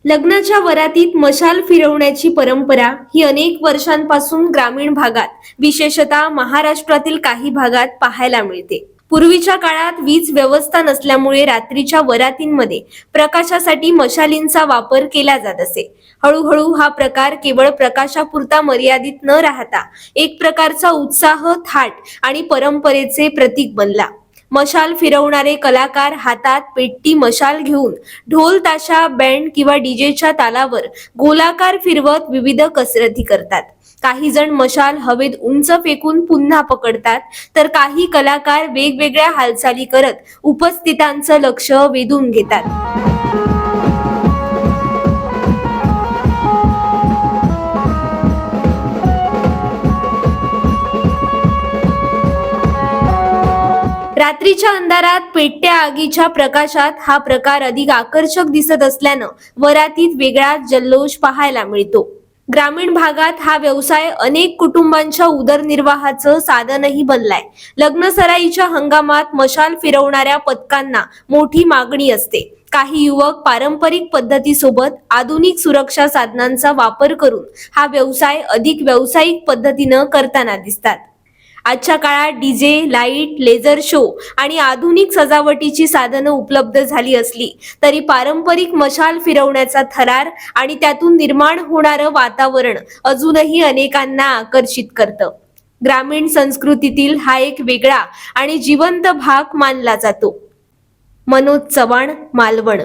लग्नाच्या वरातीत मशाल फिरवण्याची परंपरा ही अनेक वर्षांपासून ग्रामीण भागात, विशेषतः महाराष्ट्रातील काही भागात पाहायला मिळते। पूर्वीच्या काळात वीज व्यवस्था नसल्यामुळे रात्रीच्या वरातींमध्ये प्रकाशासाठी मशालींचा वापर केला जात असे। हळूहळू हा प्रकार केवळ प्रकाशापुरता मर्यादित न राहता एक प्रकारचा उत्साह, थाट आणि परंपरेचे प्रतीक बनला। मशाल फिरवणारे कलाकार हातात पेटती मशाल घेऊन ढोल ताशा, बँड किंवा डीजेच्या तालावर गोलाकार फिरवत विविध कसरती करतात। काही जण मशाल हवेत उंच फेकून पुन्हा पकडतात, तर काही कलाकार वेगवेगळ्या हालचाली करत उपस्थितांचं लक्ष वेधून घेतात। रात्रीच्या अंधारात पेटत्या आगीच्या प्रकाशात हा प्रकार अधिक आकर्षक दिसत असल्यानं वरातीत वेगळा जल्लोष पाहायला मिळतो। ग्रामीण भागात हा व्यवसाय अनेक कुटुंबांच्या उदरनिर्वाहाचं साधनही बनलाय। लग्नसराईच्या हंगामात मशाल फिरवणाऱ्या पथकांना मोठी मागणी असते। काही युवक पारंपरिक पद्धतीसोबत आधुनिक सुरक्षा साधनांचा वापर करून हा व्यवसाय अधिक व्यावसायिक पद्धतीनं करताना दिसतात। आजच्या काळात डीजे, लाईट, लेझर शो आणि आधुनिक सजावटीची साधनं उपलब्ध झाली असली तरी पारंपरिक मशाल फिरवण्याचा थरार आणि त्यातून निर्माण होणारं वातावरण अजूनही अनेकांना आकर्षित करतं। ग्रामीण संस्कृतीतील हा एक वेगळा आणि जिवंत भाग मानला जातो। मनोज चव्हाण, मालवण।